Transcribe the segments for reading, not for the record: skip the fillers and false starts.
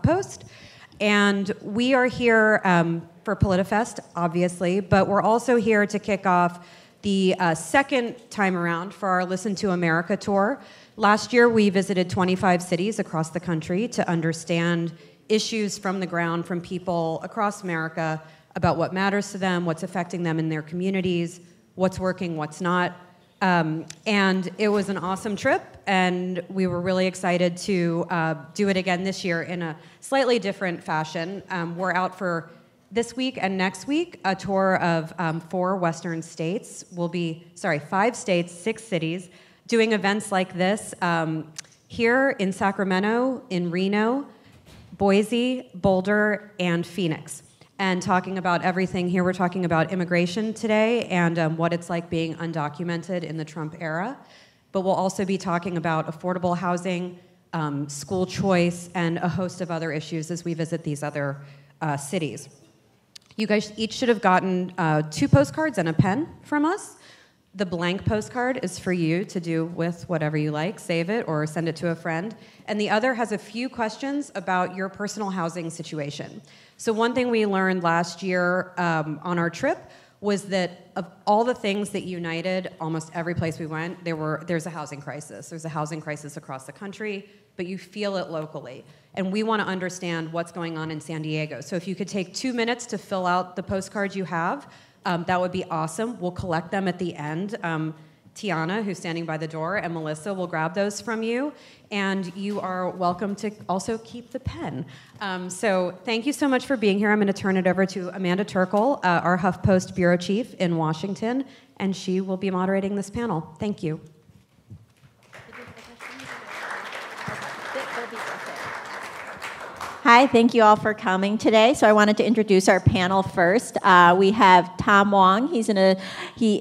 HuffPost. And we are here for Politifest, obviously, but we're also here to kick off the second time around for our Listen to America tour. Last year, we visited 25 cities across the country to understand issues from the ground from people across America about what matters to them, what's affecting them in their communities, what's working, what's not. And it was an awesome trip, and we were really excited to do it again this year in a slightly different fashion. We're out for this week and next week, a tour of 4 Western states. We'll be, 5 states, 6 cities, doing events like this here in Sacramento, in Reno, Boise, Boulder, and Phoenix. And talking about everything here. We're talking about immigration today and what it's like being undocumented in the Trump era. But we'll also be talking about affordable housing, school choice, and a host of other issues as we visit these other cities. You guys each should have gotten 2 postcards and a pen from us. The blank postcard is for you to do with whatever you like, save it or send it to a friend. And the other has a few questions about your personal housing situation. So one thing we learned last year on our trip was that of all the things that united almost every place we went, there's a housing crisis. There's a housing crisis across the country, but you feel it locally. And we want to understand what's going on in San Diego. So if you could take 2 minutes to fill out the postcards you have, that would be awesome. We'll collect them at the end. Tiana, who's standing by the door, and Melissa will grab those from you. And you are welcome to also keep the pen. So thank you so much for being here. I'm going to turn it over to Amanda Turkle, our HuffPost bureau chief in Washington, and she will be moderating this panel. Thank you. Hi, thank you all for coming today. So I wanted to introduce our panel first. We have Tom Wong. He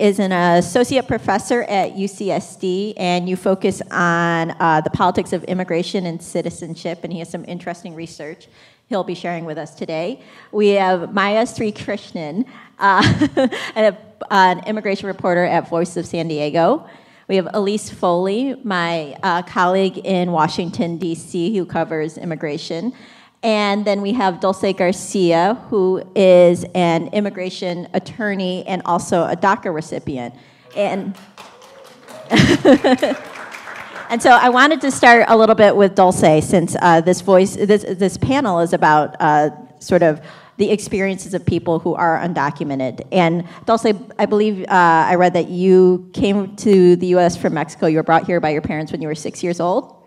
is an associate professor at UCSD, and you focus on the politics of immigration and citizenship, and he has some interesting research he'll be sharing with us today. We have Maya Srikrishnan, an immigration reporter at Voice of San Diego. We have Elise Foley, my colleague in Washington, D.C., who covers immigration. And then we have Dulce Garcia, who is an immigration attorney and also a DACA recipient. And, and so I wanted to start a little bit with Dulce, since this panel is about sort of the experiences of people who are undocumented. And Dulce, I believe I read that you came to the U.S. from Mexico. You were brought here by your parents when you were 6 years old.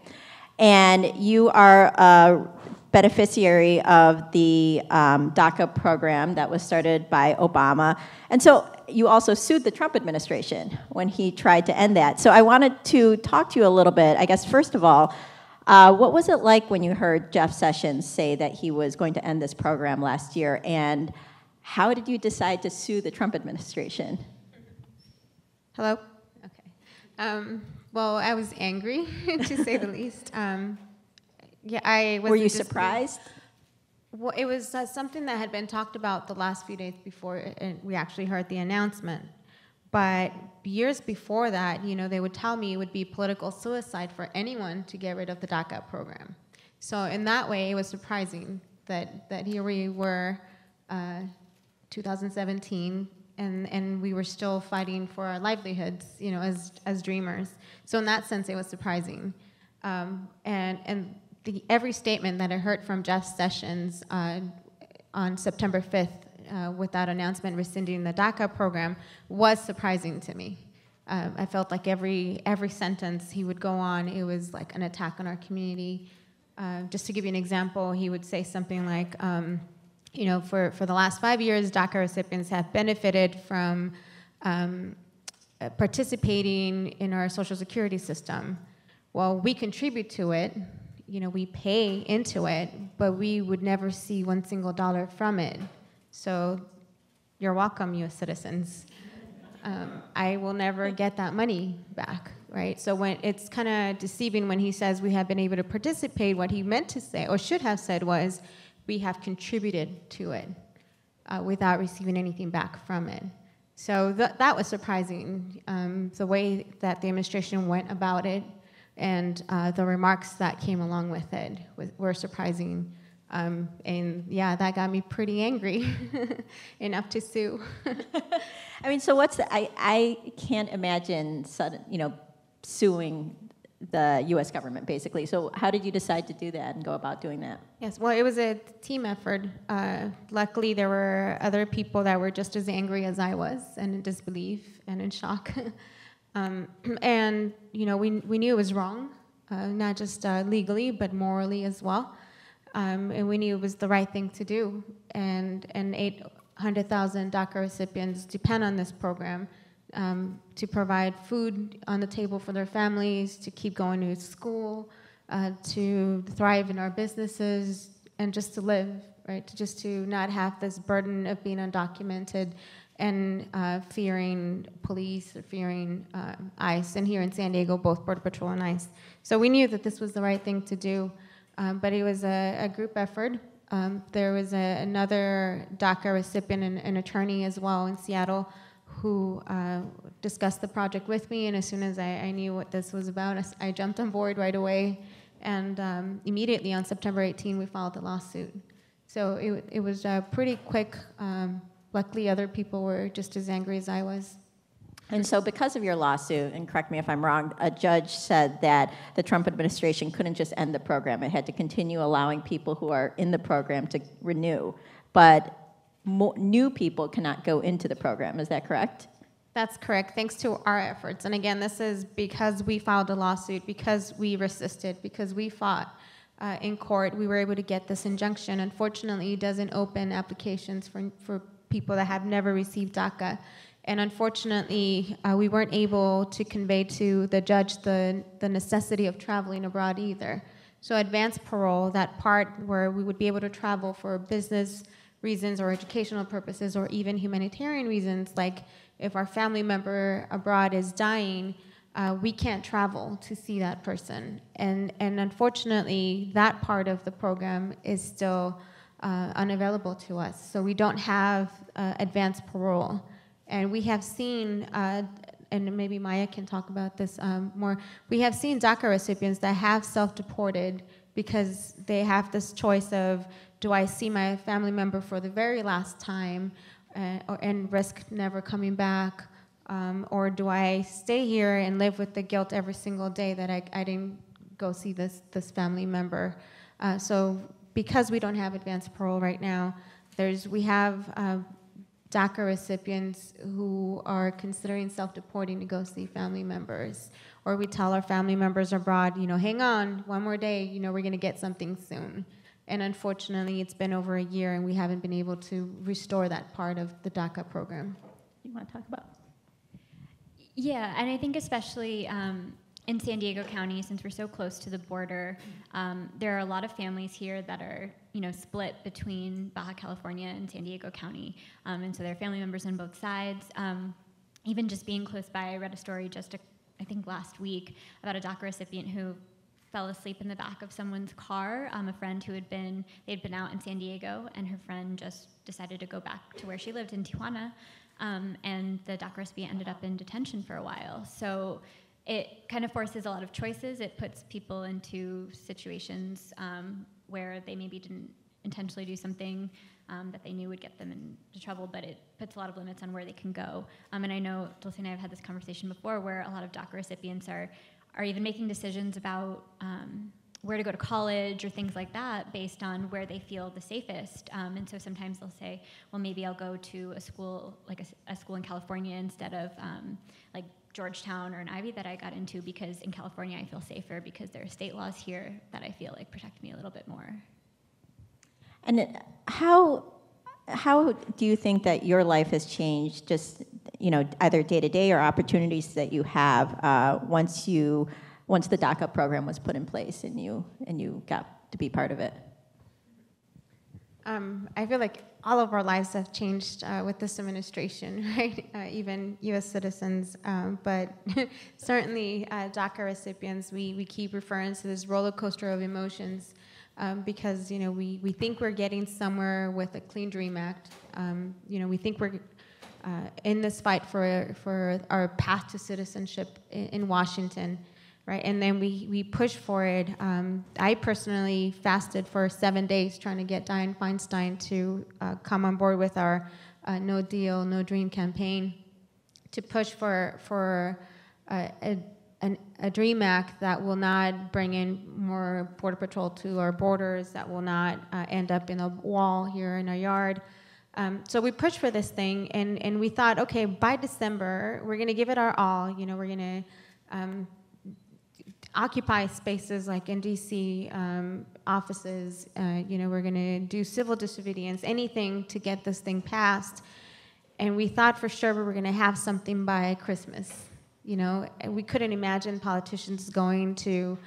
And you are a beneficiary of the DACA program that was started by Obama. And so you also sued the Trump administration when he tried to end that. So I wanted to talk to you a little bit. I guess, first of all, what was it like when you heard Jeff Sessions say that he was going to end this program last year? And how did you decide to sue the Trump administration? Hello? Okay. Well, I was angry, to say the least. Yeah, I was. Were you surprised? Well, it was something that had been talked about the last few days before we actually heard the announcement. But years before that, they would tell me it would be political suicide for anyone to get rid of the DACA program. So in that way, it was surprising that here we were, 2017, and we were still fighting for our livelihoods, as dreamers. So in that sense, it was surprising. Every statement that I heard from Jeff Sessions on September 5th with that announcement rescinding the DACA program was surprising to me. I felt like every sentence he would go on, it was like an attack on our community. Just to give you an example, he would say something like, for the last 5 years, DACA recipients have benefited from participating in our Social Security system. Well, we contribute to it. We pay into it, but we would never see $1 single from it. So you're welcome, U.S. citizens. I will never get that money back, right? So when it's kind of deceiving when he says we have been able to participate, what he meant to say, or should have said, was we have contributed to it without receiving anything back from it. So that was surprising, the way that the administration went about it. And the remarks that came along with it were surprising And yeah, that got me pretty angry, enough to sue. I mean, so what's the, I can't imagine suing the U.S. government, basically. So how did you decide to do that and go about doing that? Yes, well, it was a team effort. Luckily, there were other people that were just as angry as I was, and in disbelief and in shock. And we knew it was wrong, not just legally, but morally as well. And we knew it was the right thing to do. And 800,000 DACA recipients depend on this program to provide food on the table for their families, to keep going to school, to thrive in our businesses, and just to live, right? Just to not have this burden of being undocumented and fearing police or fearing ICE. And here in San Diego, both Border Patrol and ICE. So we knew that this was the right thing to do, but it was a group effort. There was another DACA recipient and an attorney as well in Seattle who discussed the project with me, and as soon as I knew what this was about, I jumped on board right away, and immediately on September 18, we filed the lawsuit. So it was pretty quick. Luckily, other people were just as angry as I was. And so because of your lawsuit, and correct me if I'm wrong, a judge said that the Trump administration couldn't just end the program. It had to continue allowing people who are in the program to renew. But new people cannot go into the program. Is that correct? That's correct, thanks to our efforts. And again, this is because we filed a lawsuit, because we resisted, because we fought in court. We were able to get this injunction. Unfortunately, it doesn't open applications for people that have never received DACA. And unfortunately, we weren't able to convey to the judge the necessity of traveling abroad either. So advanced parole, that part where we would be able to travel for business reasons or educational purposes or even humanitarian reasons, like if our family member abroad is dying, we can't travel to see that person. And unfortunately, that part of the program is still unavailable to us. So we don't have advanced parole. And we have seen, and maybe Maya can talk about this more, we have seen DACA recipients that have self-deported because they have this choice of, do I see my family member for the very last time and risk never coming back, or do I stay here and live with the guilt every single day that I didn't go see this family member? So because we don't have advanced parole right now, we have DACA recipients who are considering self-deporting to go see family members. Or we tell our family members abroad, hang on, one more day, we're gonna get something soon. And unfortunately, it's been over a year and we haven't been able to restore that part of the DACA program. You wanna talk about? Yeah, and I think especially in San Diego County, since we're so close to the border, there are a lot of families here that are, split between Baja California and San Diego County, and so there are family members on both sides. Even just being close by, I read a story I think last week about a DACA recipient who fell asleep in the back of someone's car. A friend they'd been out in San Diego, and her friend just decided to go back to where she lived in Tijuana, and the DACA recipient ended up in detention for a while. So it kind of forces a lot of choices. It puts people into situations where they maybe didn't intentionally do something that they knew would get them into trouble, but it puts a lot of limits on where they can go. And I know Dulce and I have had this conversation before where a lot of DACA recipients are even making decisions about where to go to college or things like that based on where they feel the safest. And so sometimes they'll say, well, maybe I'll go to a school, like a school in California instead of like Georgetown or an Ivy that I got into, because in California I feel safer because there are state laws here that I feel like protect me a little bit more. And how do you think that your life has changed, just either day to day or opportunities that you have once the DACA program was put in place and you got to be part of it? I feel like all of our lives have changed with this administration, right? Even U.S. citizens, but certainly DACA recipients, we keep referring to this roller coaster of emotions because we think we're getting somewhere with a Clean Dream Act. We think we're in this fight for our path to citizenship in Washington. right? And then we pushed for it. I personally fasted for 7 days trying to get Dianne Feinstein to come on board with our No Deal, No Dream campaign to push for a DREAM Act that will not bring in more Border Patrol to our borders, that will not end up in a wall here in our yard. So we pushed for this thing, and we thought, okay, by December, we're going to give it our all. You know, we're going to occupy spaces like in DC offices. You know, we're going to do civil disobedience, anything to get this thing passed. And we thought for sure we were going to have something by Christmas. You know, and we couldn't imagine politicians going to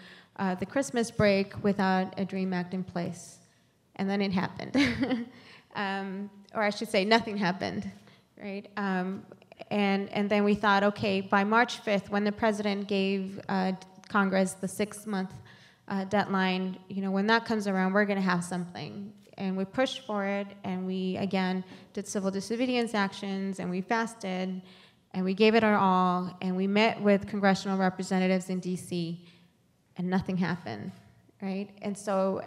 the Christmas break without a DREAM Act in place. And then it happened. Or I should say, nothing happened, right? And then we thought, okay, by March 5th, when the president gave Congress the 6-month deadline, you know, when that comes around, we're going to have something. And we pushed for it, and we, again, did civil disobedience actions, and we fasted, and we gave it our all, and we met with congressional representatives in DC, and nothing happened, right? And so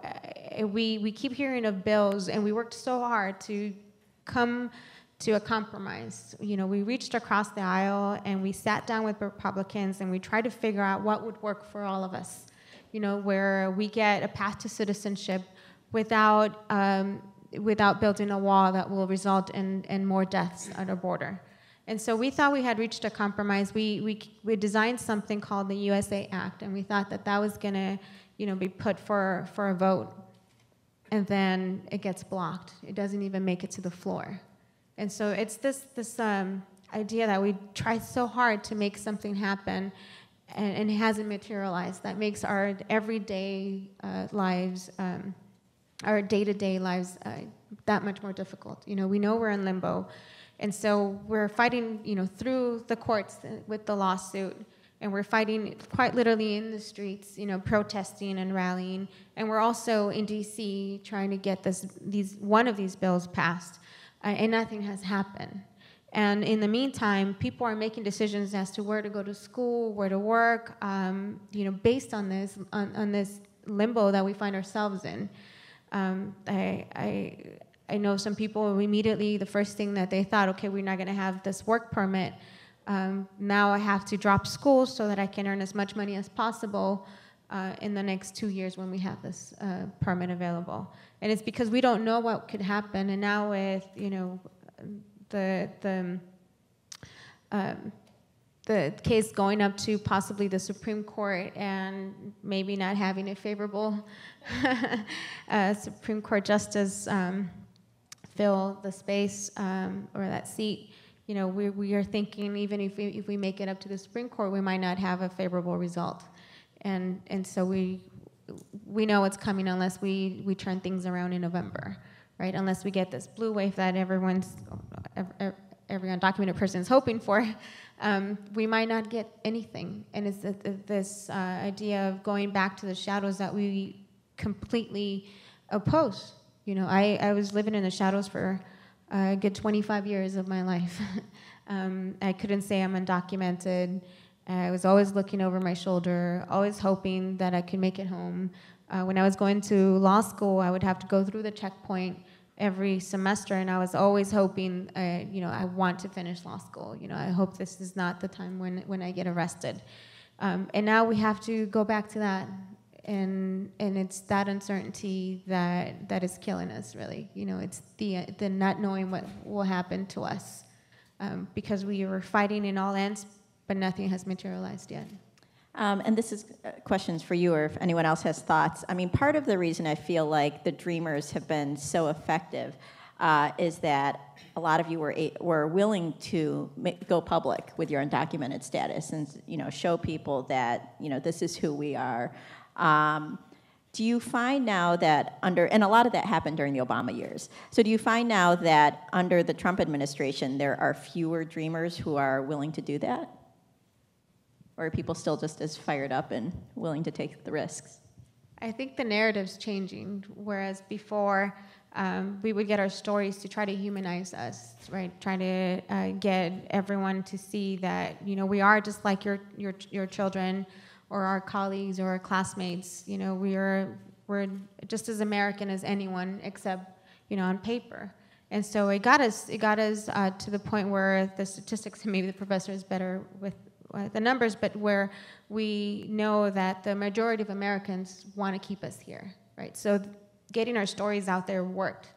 we keep hearing of bills, and we worked so hard to come to a compromise. You know, we reached across the aisle, and we sat down with Republicans, and we tried to figure out what would work for all of us, you know, where we get a path to citizenship without building a wall that will result in more deaths at our border. And so we thought we had reached a compromise. We designed something called the USA Act, and we thought that that was going to, you know, be put for a vote. And then it gets blocked. It doesn't even make it to the floor. And so it's this idea that we try so hard to make something happen, and it hasn't materialized. That makes our everyday lives, our day-to-day lives, that much more difficult. You know, we know we're in limbo. And so we're fighting, you know, through the courts with the lawsuit, and we're fighting quite literally in the streets, you know, protesting and rallying. And we're also in DC trying to get one of these bills passed, and nothing has happened. And in the meantime, people are making decisions as to where to go to school, where to work, you know, based on this limbo that we find ourselves in. I know some people immediately, the first thing that they thought, okay, we're not going to have this work permit. Now I have to drop school so that I can earn as much money as possible in the next 2 years when we have this permit available. And it's because we don't know what could happen. And now with, you know, the case going up to possibly the Supreme Court and maybe not having a favorable Supreme Court justice fill the space or that seat, you know, we are thinking even if we make it up to the Supreme Court, we might not have a favorable result, and so we know it's coming unless we turn things around in November, right? Unless we get this blue wave that every undocumented person is hoping for, we might not get anything. And it's this idea of going back to the shadows that we completely oppose. You know, I was living in the shadows for a good 25 years of my life. I couldn't say I'm undocumented. I was always looking over my shoulder, always hoping that I could make it home. When I was going to law school, I would have to go through the checkpoint every semester, and I was always hoping, you know, I want to finish law school. You know, I hope this is not the time when I get arrested. And now we have to go back to that. And it's that uncertainty that is killing us, really. You know, it's the not knowing what will happen to us, because we were fighting in all ends, but nothing has materialized yet. And this is questions for you, or if anyone else has thoughts. I mean, part of the reason I feel like the Dreamers have been so effective is that a lot of you were willing to go public with your undocumented status and, you know, show people that, you know, this is who we are. Do you find now that and a lot of that happened during the Obama years, so do you find now that under the Trump administration there are fewer Dreamers who are willing to do that? Or are people still just as fired up and willing to take the risks? I think the narrative's changing, whereas before we would get our stories to try to humanize us, right? Try to get everyone to see that, you know, we are just like your children. or our colleagues or our classmates. You know, we're just as American as anyone, except, you know, on paper. And so it got us to the point where the statistics, and maybe the professor is better with the numbers, but where we know that the majority of Americans want to keep us here, right? So getting our stories out there worked.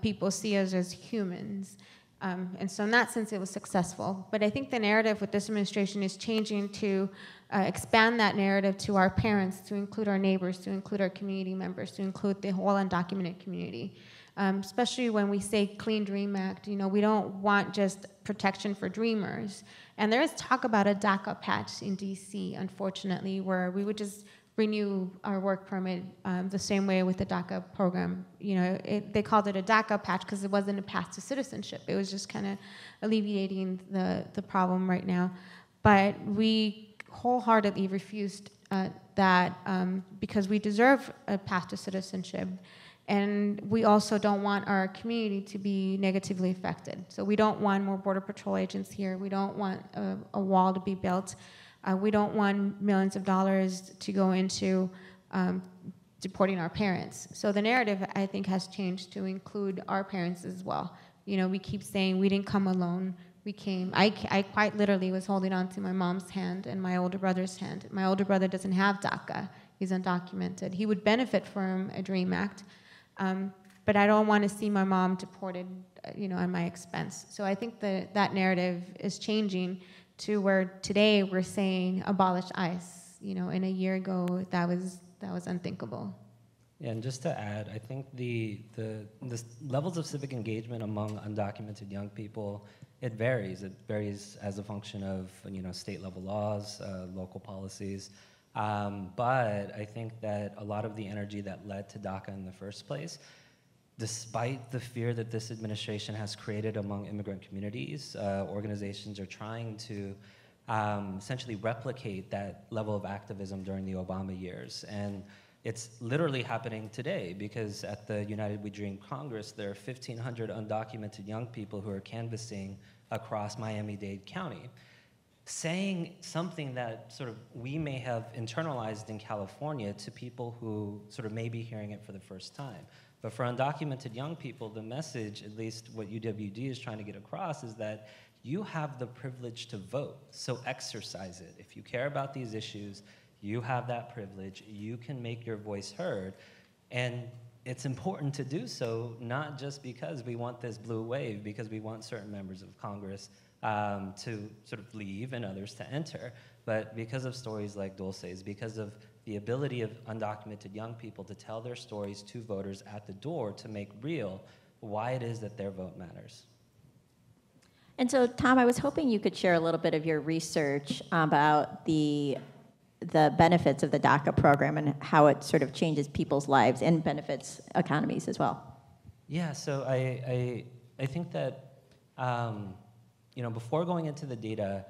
People see us as humans. And so in that sense, it was successful. But I think the narrative with this administration is changing to expand that narrative to our parents, to include our neighbors, to include our community members, to include the whole undocumented community. Especially when we say Clean Dream Act, you know, we don't want just protection for dreamers. And there is talk about a DACA patch in DC, unfortunately, where we would just renew our work permit the same way with the DACA program. You know, they called it a DACA patch because it wasn't a path to citizenship. It was just kind of alleviating the problem right now. But we wholeheartedly refused that because we deserve a path to citizenship. And we also don't want our community to be negatively affected. So we don't want more Border Patrol agents here. We don't want a wall to be built. We don't want millions of dollars to go into deporting our parents. So the narrative, I think, has changed to include our parents as well. You know, we keep saying we didn't come alone. We came. I quite literally was holding on to my mom's hand and my older brother's hand. My older brother doesn't have DACA. He's undocumented. He would benefit from a DREAM Act. But I don't want to see my mom deported, you know, on my expense. So I think that narrative is changing to where today we're saying abolish ICE. You know, in a year ago that was unthinkable. Yeah, and just to add, I think the levels of civic engagement among undocumented young people, it varies. It varies as a function of, you know, state level laws, local policies. But I think that a lot of the energy that led to DACA in the first place, despite the fear that this administration has created among immigrant communities, organizations are trying to essentially replicate that level of activism during the Obama years. And it's literally happening today because at the United We Dream Congress, there are 1,500 undocumented young people who are canvassing across Miami-Dade County, saying something that sort of we may have internalized in California to people who sort of may be hearing it for the first time. But for undocumented young people, the message, at least what UWD is trying to get across, is that you have the privilege to vote, so exercise it. If you care about these issues, you have that privilege, you can make your voice heard, and it's important to do so, not just because we want this blue wave, because we want certain members of Congress to sort of leave and others to enter, but because of stories like Dulce's, because of the ability of undocumented young people to tell their stories to voters at the door to make real why it is that their vote matters. And so, Tom, I was hoping you could share a little bit of your research about the benefits of the DACA program and how it sort of changes people's lives and benefits economies as well. Yeah, so I think that you know, before going into the data,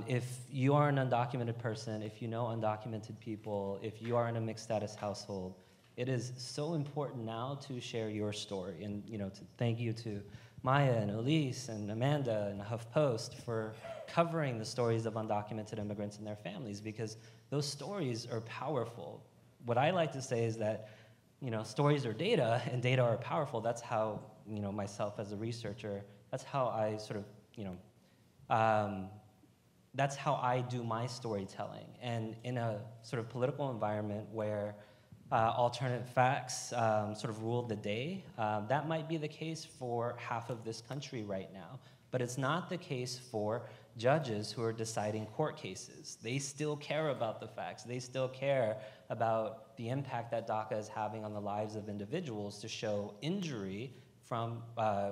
if you are an undocumented person, if you know undocumented people, if you are in a mixed status household, it is so important now to share your story. And, you know, to thank you to Maya and Elise and Amanda and HuffPost for covering the stories of undocumented immigrants and their families, because those stories are powerful. What I like to say is that, you know, stories are data and data are powerful. That's how, you know, myself as a researcher, that's how I sort of, you know, that's how I do my storytelling. And in a sort of political environment where alternate facts sort of rule the day, that might be the case for half of this country right now. But it's not the case for judges who are deciding court cases. They still care about the facts. They still care about the impact that DACA is having on the lives of individuals to show injury from,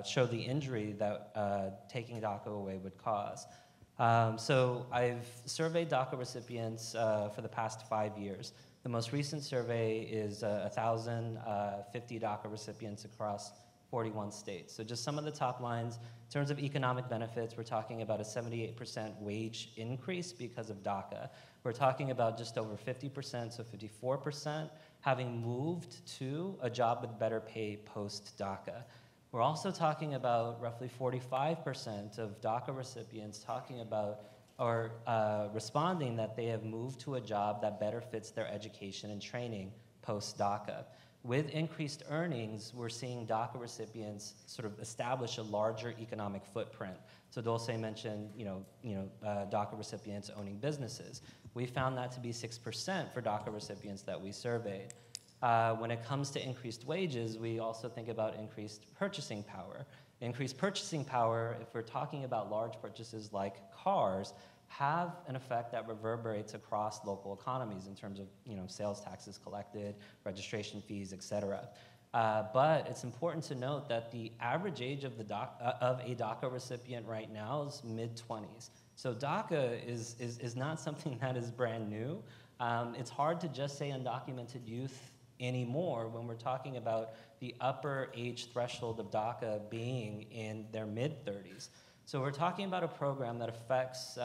show the injury that taking DACA away would cause. So I've surveyed DACA recipients for the past 5 years. The most recent survey is 1,050 DACA recipients across 41 states. So just some of the top lines. In terms of economic benefits, we're talking about a 78% wage increase because of DACA. We're talking about just over 50%, so 54%, having moved to a job with better pay post-DACA. We're also talking about roughly 45% of DACA recipients talking about responding that they have moved to a job that better fits their education and training post-DACA. With increased earnings, we're seeing DACA recipients sort of establish a larger economic footprint. So Dulce mentioned, DACA recipients owning businesses. We found that to be 6% for DACA recipients that we surveyed. When it comes to increased wages, we also think about increased purchasing power. Increased purchasing power, if we're talking about large purchases like cars, have an effect that reverberates across local economies in terms of sales taxes collected, registration fees, et cetera. But it's important to note that the average age of a DACA recipient right now is mid-20s. So DACA is not something that is brand new. It's hard to just say undocumented youth anymore when we're talking about the upper age threshold of DACA being in their mid-30s. So we're talking about a program that affects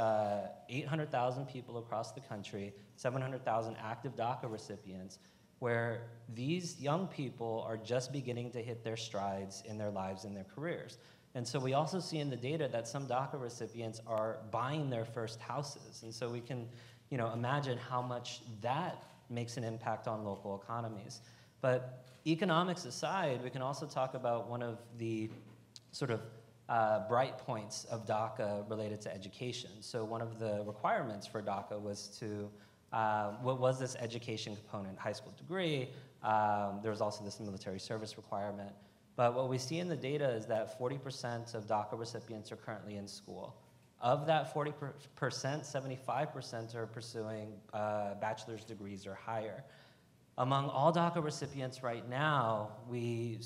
800,000 people across the country, 700,000 active DACA recipients, where these young people are just beginning to hit their strides in their lives and their careers. And so we also see in the data that some DACA recipients are buying their first houses. And so we can imagine how much that makes an impact on local economies. But economics aside, we can also talk about one of the sort of bright points of DACA related to education. So one of the requirements for DACA was to, what was this education component, high school degree. There was also this military service requirement. But what we see in the data is that 40% of DACA recipients are currently in school. Of that 40%, 75% are pursuing bachelor's degrees or higher. Among all DACA recipients right now,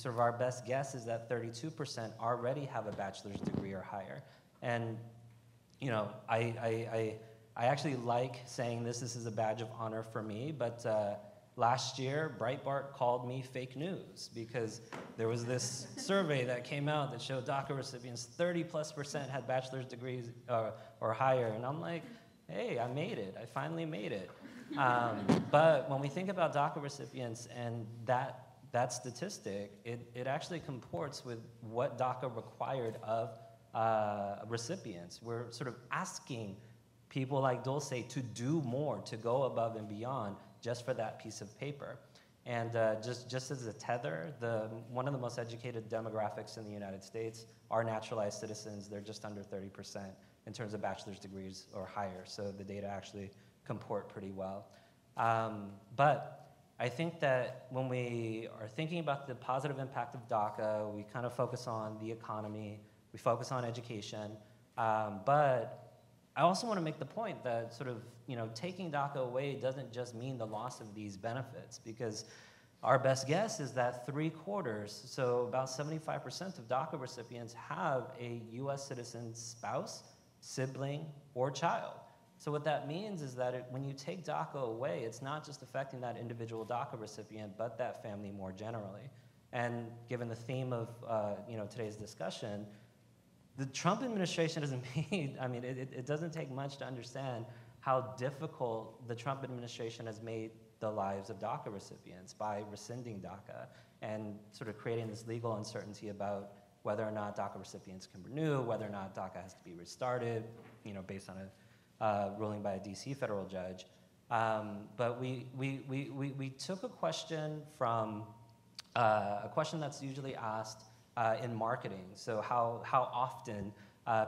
our best guess is that 32% already have a bachelor's degree or higher. And I actually like saying this is a badge of honor for me, but last year, Breitbart called me fake news because there was this survey that came out that showed DACA recipients 30+% had bachelor's degrees or higher. And I'm like, hey, I made it. I finally made it. But when we think about DACA recipients and that statistic, it actually comports with what DACA required of recipients. We're sort of asking people like Dulce to do more, to go above and beyond just for that piece of paper. And just as a tether, one of the most educated demographics in the United States are naturalized citizens. They're just under 30% in terms of bachelor's degrees or higher. So the data actually comport pretty well. But I think that when we are thinking about the positive impact of DACA, we kind of focus on the economy, we focus on education, but I also want to make the point that taking DACA away doesn't just mean the loss of these benefits, because our best guess is that 3/4, so about 75% of DACA recipients have a U.S. citizen spouse, sibling, or child. So what that means is that when you take DACA away, it's not just affecting that individual DACA recipient, but that family more generally. And given the theme of today's discussion, the Trump administration has made, it doesn't take much to understand how difficult the Trump administration has made the lives of DACA recipients by rescinding DACA and sort of creating this legal uncertainty about whether or not DACA recipients can renew, whether or not DACA has to be restarted, based on a ruling by a DC federal judge. But we took a question from a question that's usually asked in marketing, so how often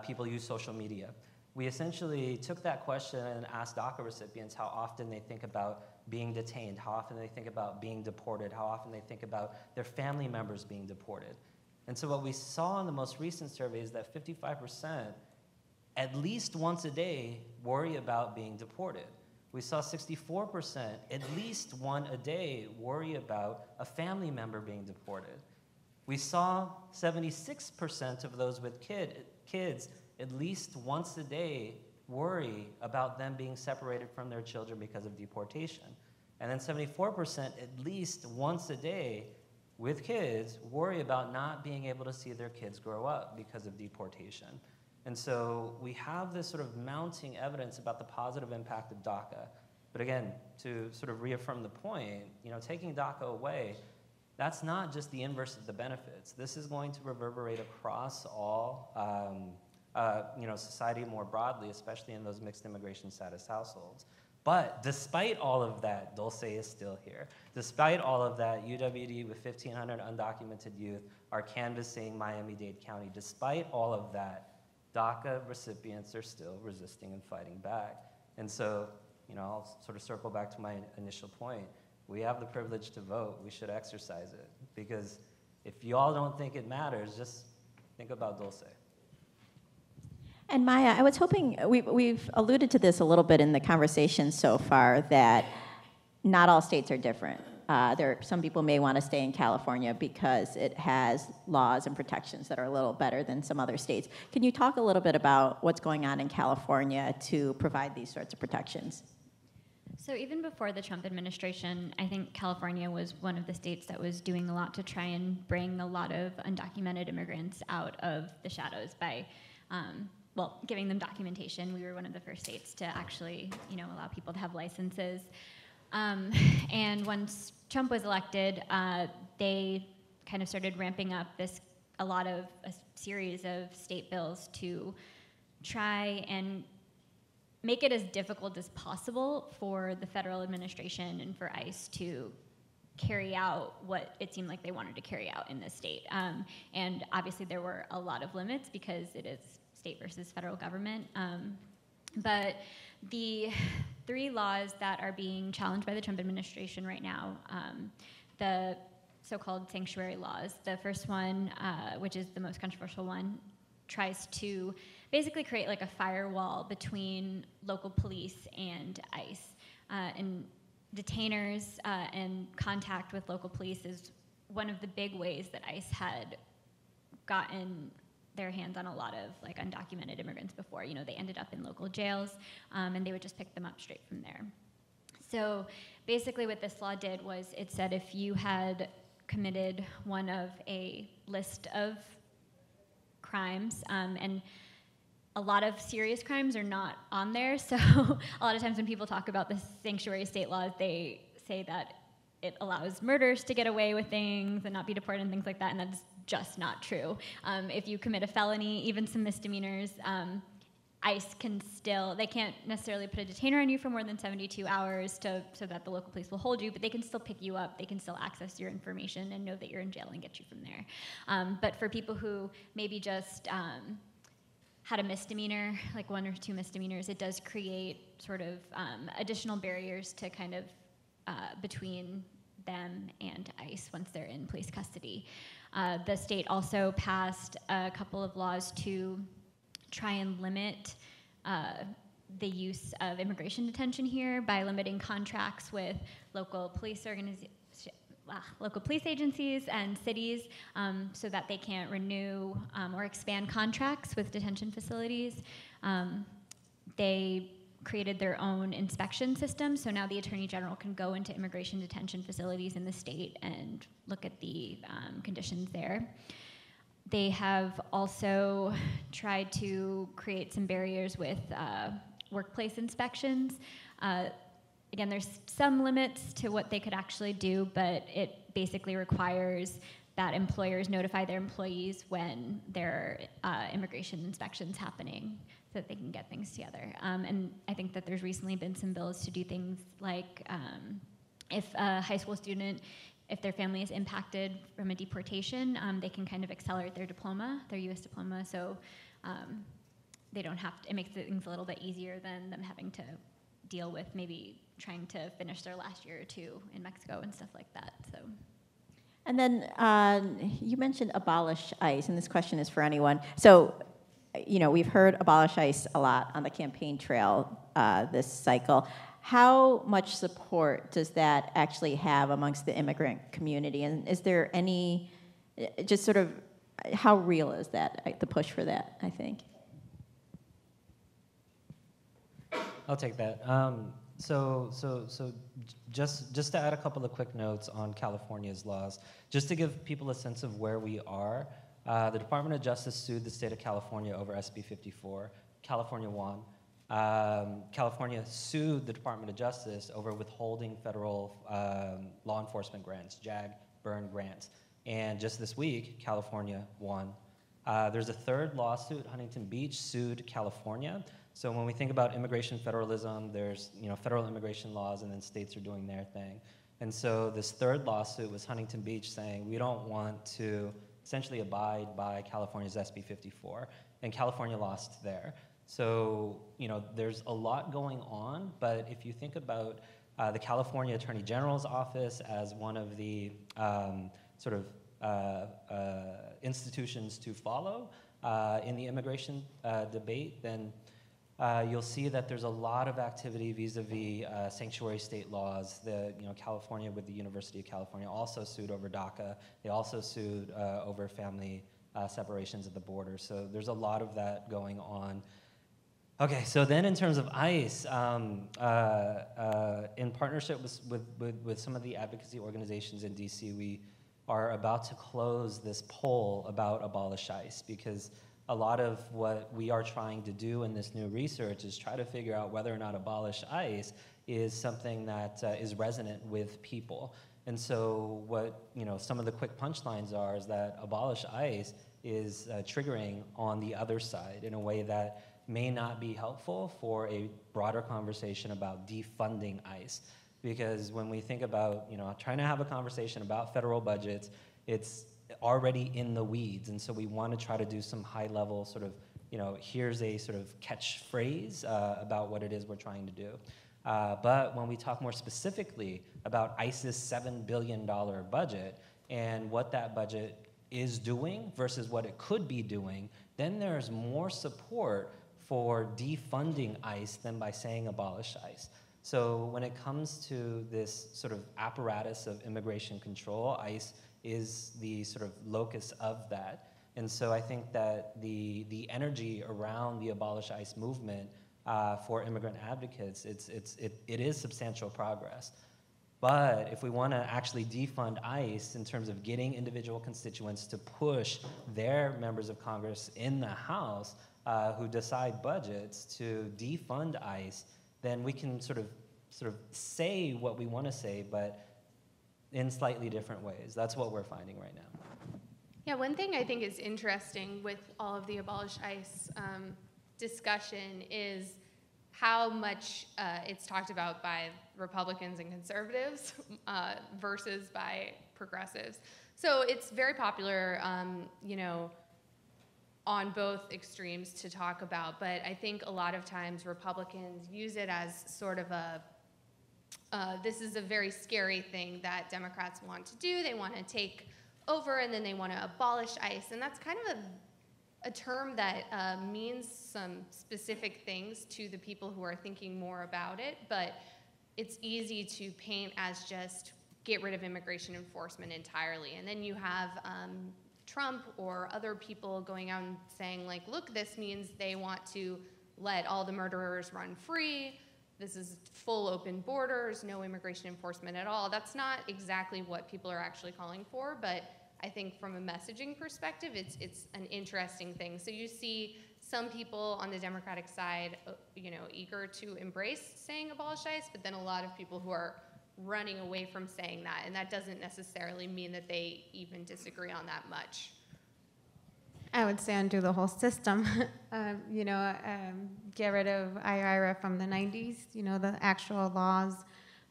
people use social media. We essentially took that question and asked DACA recipients how often they think about being detained, how often they think about being deported, how often they think about their family members being deported. And so what we saw in the most recent survey is that 55%, at least once a day, worry about being deported. We saw 64%, at least one a day, worry about a family member being deported. We saw 76% of those with kids at least once a day worry about them being separated from their children because of deportation. And then 74% at least once a day with kids worry about not being able to see their kids grow up because of deportation. And so we have this sort of mounting evidence about the positive impact of DACA. But again, to sort of reaffirm the point, taking DACA away, that's not just the inverse of the benefits. This is going to reverberate across all society more broadly, especially in those mixed immigration status households. But despite all of that, Dulce is still here. Despite all of that, UWD with 1,500 undocumented youth are canvassing Miami-Dade County. Despite all of that, DACA recipients are still resisting and fighting back. And so, I'll sort of circle back to my initial point. We have the privilege to vote. We should exercise it. Because if you all don't think it matters, just think about Dulce. And Maya, I was hoping, we've alluded to this a little bit in the conversation so far, that not all states are different. Some people may want to stay in California because it has laws and protections that are a little better than some other states. Can you talk a little bit about what's going on in California to provide these sorts of protections? So even before the Trump administration, I think California was one of the states that was doing a lot to try and bring a lot of undocumented immigrants out of the shadows by giving them documentation. We were one of the first states to actually, allow people to have licenses. And once Trump was elected, they kind of started ramping up a series of state bills to try and make it as difficult as possible for the federal administration and for ICE to carry out what it seemed like they wanted to carry out in this state. And obviously there were a lot of limits because it is state versus federal government. But the 3 laws that are being challenged by the Trump administration right now, the so-called sanctuary laws, the first one, which is the most controversial one, tries to basically create like a firewall between local police and ICE. And detainers and contact with local police is one of the big ways that ICE had gotten their hands on a lot of like undocumented immigrants before. They ended up in local jails, and they would just pick them up straight from there. So basically what this law did was it said if you had committed one of a list of crimes, and a lot of serious crimes are not on there, so a lot of times when people talk about the sanctuary state laws, they say that it allows murderers to get away with things and not be deported and things like that, and that's just not true. If you commit a felony, even some misdemeanors, ICE they can't necessarily put a detainer on you for more than 72 hours so that the local police will hold you, but they can still pick you up, they can still access your information and know that you're in jail and get you from there. But for people who maybe just had a misdemeanor, like 1 or 2 misdemeanors, it does create sort of additional barriers to kind of between them and ICE once they're in police custody. The state also passed a couple of laws to try and limit the use of immigration detention here by limiting contracts with local police agencies and cities so that they can't renew or expand contracts with detention facilities. They created their own inspection system, so now the Attorney General can go into immigration detention facilities in the state and look at the conditions there. They have also tried to create some barriers with workplace inspections. Again, there's some limits to what they could actually do, but it basically requires that employers notify their employees when there are immigration inspections happening so that they can get things together. And I think that there's recently been some bills to do things like if a high school student, if their family is impacted from a deportation, they can kind of accelerate their diploma, their U.S. diploma, so they don't have to, it makes things a little bit easier than them having to deal with maybe trying to finish their last year or 2 in Mexico and stuff like that. So. And then you mentioned abolish ICE, and this question is for anyone. So, we've heard abolish ICE a lot on the campaign trail this cycle. How much support does that actually have amongst the immigrant community? And is there any, just sort of, how real is that, the push for that, I think? I'll take that. So just to add a couple of quick notes on California's laws, just to give people a sense of where we are, the Department of Justice sued the state of California over SB 54. California won. California sued the Department of Justice over withholding federal law enforcement grants, JAG, burn grants. And just this week, California won. There's a third lawsuit. Huntington Beach sued California. So when we think about immigration federalism, there's federal immigration laws, and then states are doing their thing. And so this third lawsuit was Huntington Beach saying we don't want to essentially abide by California's SB 54, and California lost there. So there's a lot going on, but if you think about the California Attorney General's office as one of the institutions to follow in the immigration debate, then you'll see that there's a lot of activity vis-a-vis sanctuary state laws. California, with the University of California, also sued over DACA. They also sued over family separations at the border. So there's a lot of that going on. Okay, so then in terms of ICE, in partnership with some of the advocacy organizations in DC, we are about to close this poll about abolish ICE, because a lot of what we are trying to do in this new research is try to figure out whether or not abolish ICE is something that is resonant with people. And so what some of the quick punchlines are is that abolish ICE is triggering on the other side in a way that may not be helpful for a broader conversation about defunding ICE. Because when we think about trying to have a conversation about federal budgets, it's already in the weeds, and so we want to try to do some high-level sort of, here's a sort of catchphrase about what it is we're trying to do. But when we talk more specifically about ICE's $7 billion budget and what that budget is doing versus what it could be doing, then there's more support for defunding ICE than by saying abolish ICE. So when it comes to this sort of apparatus of immigration control, ICE is the sort of locus of that. And so I think that the energy around the abolish ICE movement for immigrant advocates, it is substantial progress. But if we want to actually defund ICE in terms of getting individual constituents to push their members of Congress in the House who decide budgets to defund ICE, then we can sort of say what we want to say, but in slightly different ways. That's what we're finding right now. Yeah, one thing I think is interesting with all of the abolish ICE discussion is how much it's talked about by Republicans and conservatives versus by progressives. So it's very popular, on both extremes to talk about, but I think a lot of times Republicans use it as sort of this is a very scary thing that Democrats want to do. They want to take over, and then they want to abolish ICE, and that's kind of a term that means some specific things to the people who are thinking more about it, but it's easy to paint as just get rid of immigration enforcement entirely. And then you have Trump or other people going out and saying, like, look, this means they want to let all the murderers run free. This is full open borders, no immigration enforcement at all. That's not exactly what people are actually calling for, but I think from a messaging perspective, it's an interesting thing. So you see some people on the Democratic side, eager to embrace saying abolish ICE, but then a lot of people who are running away from saying that, and that doesn't necessarily mean that they even disagree on that much. I would say undo the whole system. Get rid of IRA from the 90s, the actual laws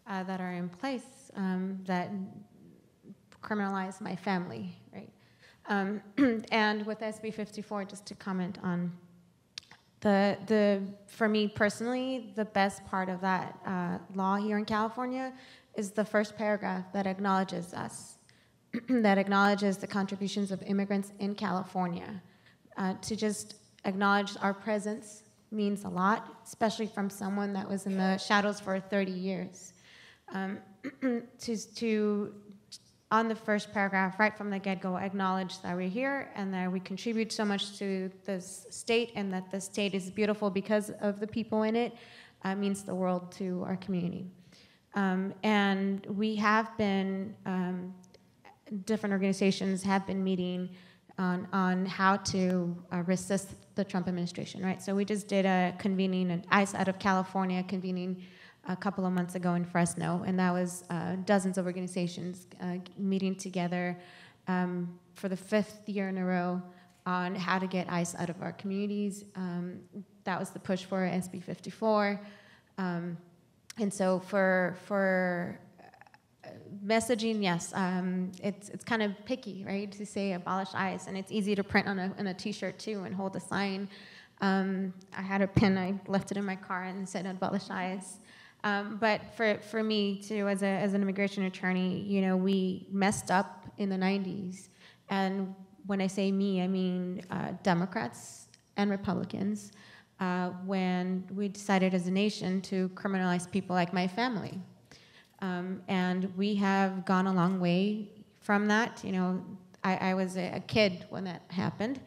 that are in place that criminalize my family, right? And with SB 54, just to comment on for me personally, the best part of that law here in California is the first paragraph that acknowledges us, that acknowledges the contributions of immigrants in California. To just acknowledge our presence means a lot, especially from someone that was in the shadows for 30 years. On the first paragraph, right from the get-go, acknowledge that we're here and that we contribute so much to this state, and that the state is beautiful because of the people in it, means the world to our community. And we have been, different organizations have been meeting on how to resist the Trump administration, right? So we just did a convening, an ICE out of California convening a couple of months ago in Fresno, and that was dozens of organizations meeting together for the 5th year in a row on how to get ICE out of our communities. That was the push for SB 54. And so for messaging, yes, it's kind of picky, right, to say abolish ICE, and it's easy to print on a T-shirt too and hold a sign. I had a pen, I left it in my car and said abolish ICE. But for me too, as an immigration attorney, you know, we messed up in the 90s, and when I say me, I mean Democrats and Republicans, when we decided as a nation to criminalize people like my family. And we have gone a long way from that. You know, I was a kid when that happened.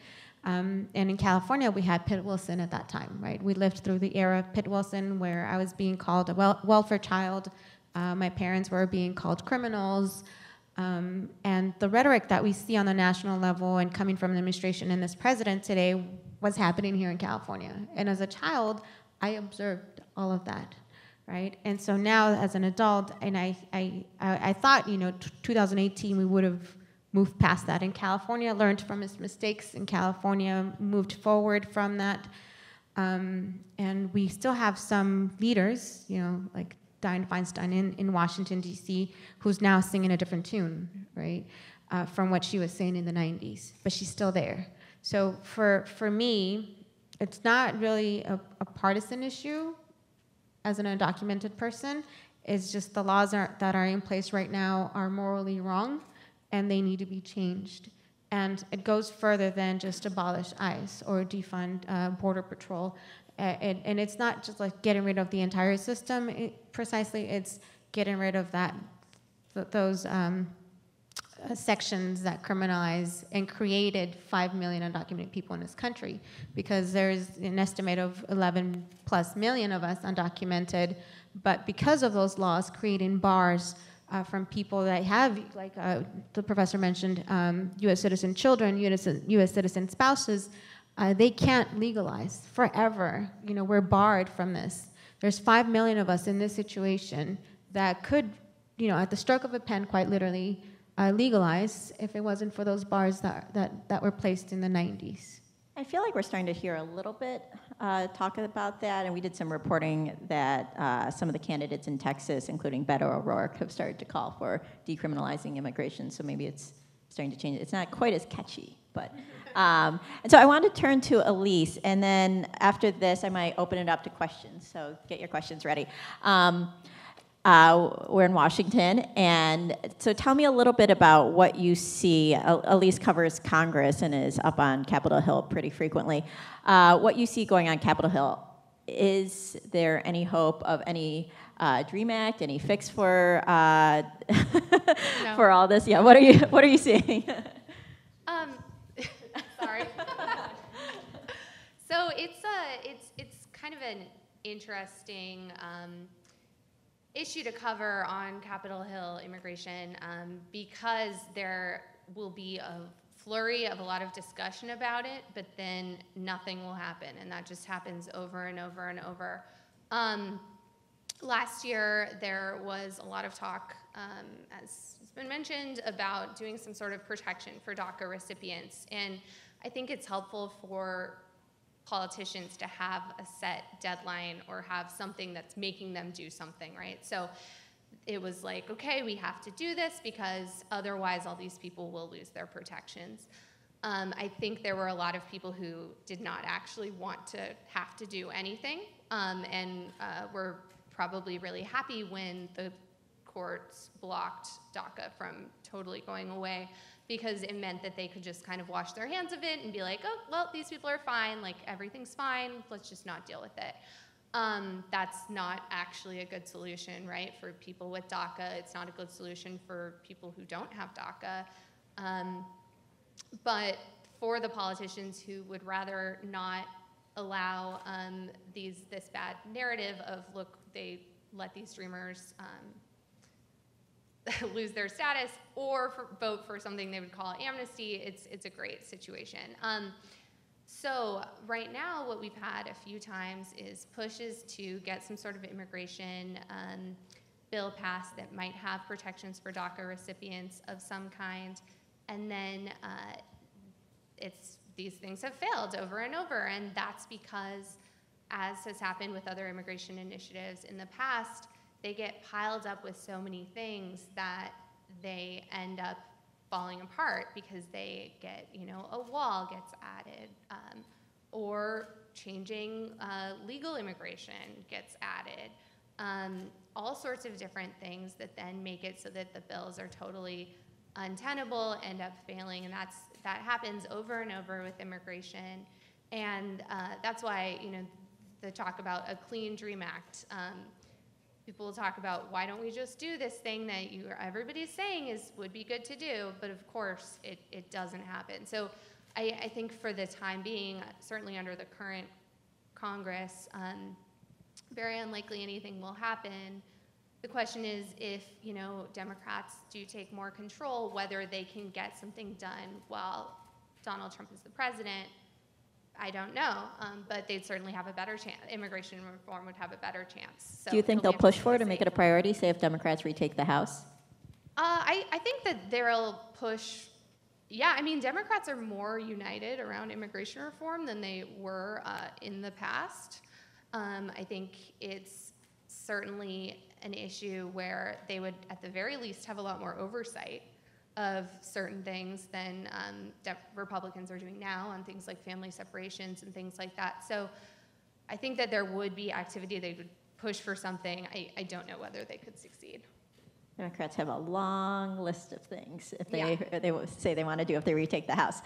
And in California, we had Pitt Wilson at that time, right? We lived through the era of Pitt Wilson where I was being called a welfare child. My parents were being called criminals. And the rhetoric that we see on the national level and coming from the administration and this president today was happening here in California. And as a child, I observed all of that, right? And so now as an adult, and I thought, you know, 2018 we would have moved past that in California, learned from its mistakes in California, moved forward from that. And we still have some leaders, you know, like Dianne Feinstein in Washington, D.C., who's now singing a different tune, right, from what she was saying in the 90s, but she's still there. So for me, it's not really a partisan issue as an undocumented person. It's just the laws that are in place right now are morally wrong, and they need to be changed. And it goes further than just abolish ICE or defund Border Patrol. And it's not just like getting rid of the entire system, precisely, it's getting rid of those sections that criminalize and created 5 million undocumented people in this country, because there's an estimate of 11 plus million of us undocumented, but because of those laws creating bars from people that have, like the professor mentioned, U.S. citizen children, U.S. citizen spouses, they can't legalize forever. You know, we're barred from this. There's 5 million of us in this situation that could, you know, at the stroke of a pen, quite literally, legalize if it wasn't for those bars that were placed in the 90s. I feel like we're starting to hear a little bit talk about that, and we did some reporting that some of the candidates in Texas, including Beto O'Rourke, have started to call for decriminalizing immigration, so maybe it's starting to change. It's not quite as catchy, but... and so I want to turn to Elise, and then after this, I might open it up to questions, so get your questions ready. We're in Washington, and so tell me a little bit about what you see. Elise covers Congress and is up on Capitol Hill pretty frequently. What you see going on Capitol Hill, is there any hope of any DREAM Act, any fix for for all this? Yeah, what are you seeing? Sorry. So it's kind of an interesting issue to cover on Capitol Hill immigration, because there will be a flurry of a lot of discussion about it, but then nothing will happen, and that just happens over and over and over. Last year, there was a lot of talk, as has been mentioned, about doing some sort of protection for DACA recipients, and I think it's helpful for politicians to have a set deadline or have something that's making them do something, right? So it was like, okay, we have to do this because otherwise all these people will lose their protections. I think there were a lot of people who did not actually want to have to do anything, and were probably really happy when the courts blocked DACA from totally going away, because it meant that they could just kind of wash their hands of it and be like, oh, well, these people are fine, like everything's fine, let's just not deal with it. That's not actually a good solution, right, for people with DACA. It's not a good solution for people who don't have DACA. But for the politicians who would rather not allow this bad narrative of, look, they let these dreamers lose their status, or vote for something they would call amnesty, it's a great situation. So right now, what we've had a few times is pushes to get some sort of immigration bill passed that might have protections for DACA recipients of some kind, and then it's these things have failed over and over, and that's because, as has happened with other immigration initiatives in the past, they get piled up with so many things that they end up falling apart because they get, a wall gets added, or changing legal immigration gets added. All sorts of different things that then make it so that the bills are totally untenable, end up failing, and that happens over and over with immigration. And that's why, the talk about a Clean Dream Act. People will talk about, why don't we just do this thing that everybody's saying would be good to do, but of course it doesn't happen. So I think for the time being, certainly under the current Congress, very unlikely anything will happen. The question is, if Democrats do take more control, whether they can get something done while Donald Trump is the president. I don't know, but they'd certainly have a better chance. Immigration reform would have a better chance. So do you think they'll push for it and make it a priority, say if Democrats retake the House? I think that they'll push. Yeah, I mean, Democrats are more united around immigration reform than they were in the past. I think it's certainly an issue where they would, at the very least, have a lot more oversight of certain things than Republicans are doing now on things like family separations and things like that. So I think that there would be activity. They would push for something. I don't know whether they could succeed. Democrats have a long list of things if Yeah. they say they want to do if they retake the House.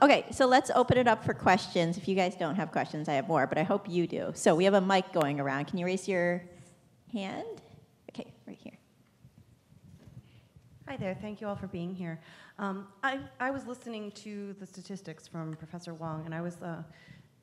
Okay, so let's open it up for questions. If you guys don't have questions, I have more, but I hope you do. So we have a mic going around. Can you raise your hand? Okay, right here. Hi there. Thank you all for being here. I was listening to the statistics from Professor Wong, and I was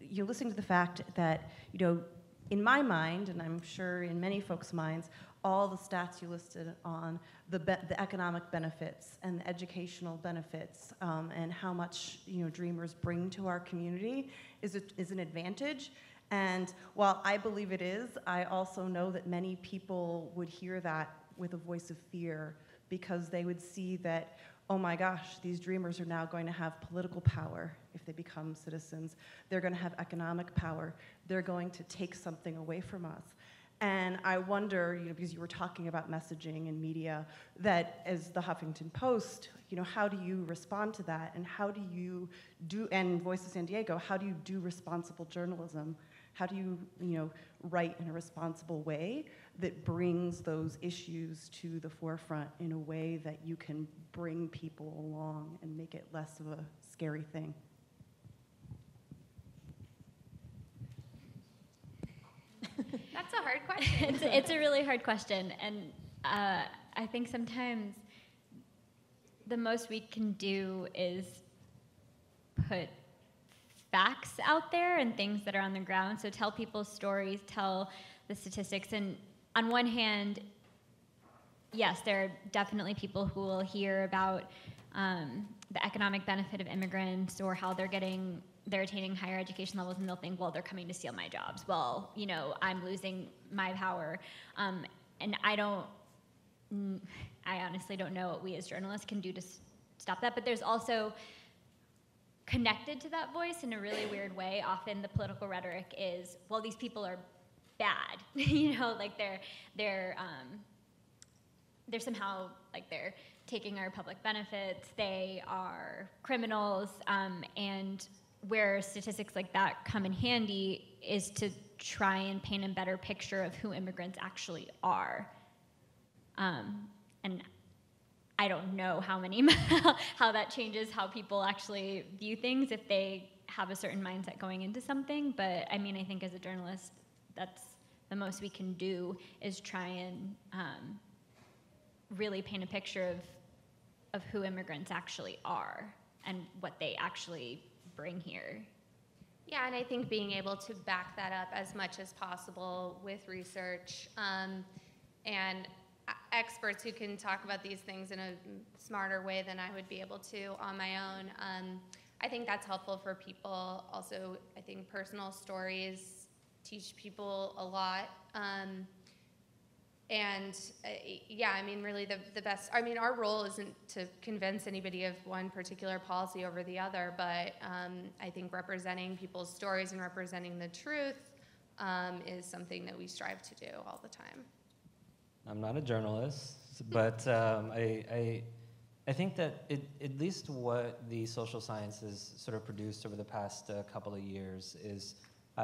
listening to the fact that, in my mind, and I'm sure in many folks' minds, all the stats you listed on the economic benefits and the educational benefits and how much Dreamers bring to our community is an advantage. And while I believe it is, I also know that many people would hear that with a voice of fear, because they would see that, oh my gosh, these Dreamers are now going to have political power if they become citizens. They're going to have economic power. They're going to take something away from us. And I wonder, because you were talking about messaging and media, that as the Huffington Post, how do you respond to that? And how do you and Voice of San Diego, how do you do responsible journalism? How do you, write in a responsible way that brings those issues to the forefront in a way that you can bring people along and make it less of a scary thing? That's a hard question. It's a really hard question, and I think sometimes the most we can do is put facts out there and things that are on the ground. So tell people stories, tell the statistics. And on one hand, yes, there are definitely people who will hear about the economic benefit of immigrants or how they're attaining higher education levels, and they'll think, well, they're coming to steal my jobs. Well, I'm losing my power. And I honestly don't know what we as journalists can do to stop that. But there's also, connected to that voice in a really weird way, often the political rhetoric is, well, these people are bad. Like they're somehow, like, they're taking our public benefits, they are criminals, and where statistics like that come in handy is to try and paint a better picture of who immigrants actually are. And I don't know how that changes how people actually view things if they have a certain mindset going into something. But I mean, I think as a journalist, that's the most we can do is try and really paint a picture of who immigrants actually are and what they actually bring here. Yeah, and I think being able to back that up as much as possible with research and experts who can talk about these things in a smarter way than I would be able to on my own. I think that's helpful for people. Also, I think personal stories teach people a lot. Yeah, I mean, really the best, I mean, our role isn't to convince anybody of one particular policy over the other, but I think representing people's stories and representing the truth is something that we strive to do all the time. I'm not a journalist, but I think that at least what the social sciences sort of produced over the past couple of years is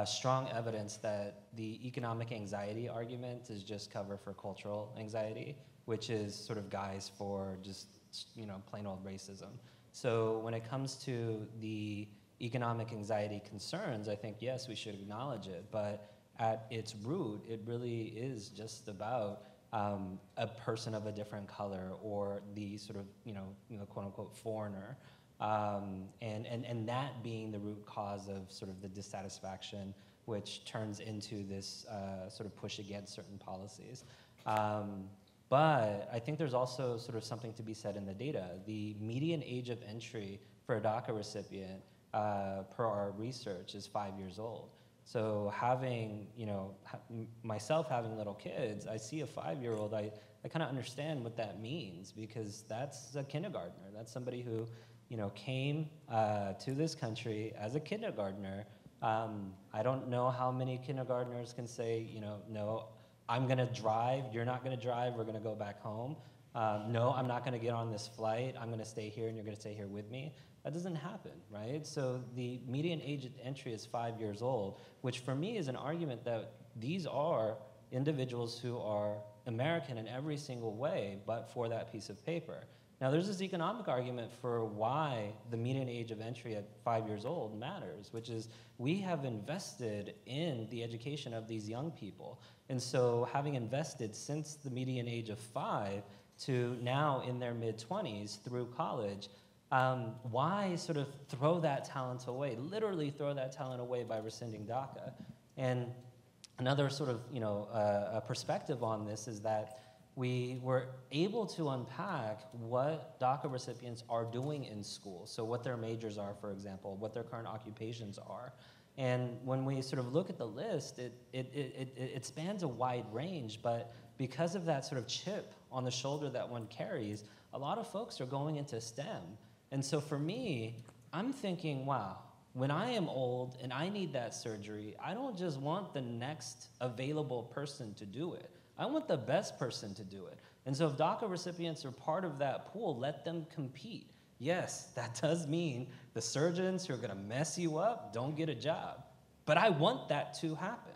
strong evidence that the economic anxiety argument is just cover for cultural anxiety, which is sort of guise for just, plain old racism. So when it comes to the economic anxiety concerns, I think, yes, we should acknowledge it, but at its root, it really is just about a person of a different color or the sort of, quote unquote foreigner. And that being the root cause of sort of the dissatisfaction, which turns into this sort of push against certain policies. But I think there's also sort of something to be said in the data. The median age of entry for a DACA recipient per our research is 5 years old. So having, myself having little kids, I see a 5-year-old, I kind of understand what that means, because that's a kindergartner. That's somebody who, came to this country as a kindergartner. I don't know how many kindergartners can say, no, I'm gonna drive, you're not gonna drive, we're gonna go back home. No, I'm not gonna get on this flight, I'm gonna stay here and you're gonna stay here with me. That doesn't happen, right? So the median age of entry is 5 years old, which for me is an argument that these are individuals who are American in every single way, but for that piece of paper. Now, there's this economic argument for why the median age of entry at 5 years old matters, which is we have invested in the education of these young people. And so having invested since the median age of 5 to now in their mid-20s through college, why sort of throw that talent away, literally throw that talent away by rescinding DACA? And another sort of, a perspective on this is that we were able to unpack what DACA recipients are doing in school. So what their majors are, for example, what their current occupations are. And when we sort of look at the list, it spans a wide range, but because of that sort of chip on the shoulder that one carries, a lot of folks are going into STEM. And so for me, I'm thinking, wow, when I am old and I need that surgery, I don't just want the next available person to do it. I want the best person to do it. And so if DACA recipients are part of that pool, let them compete. Yes, that does mean the surgeons who are gonna mess you up don't get a job. But I want that to happen.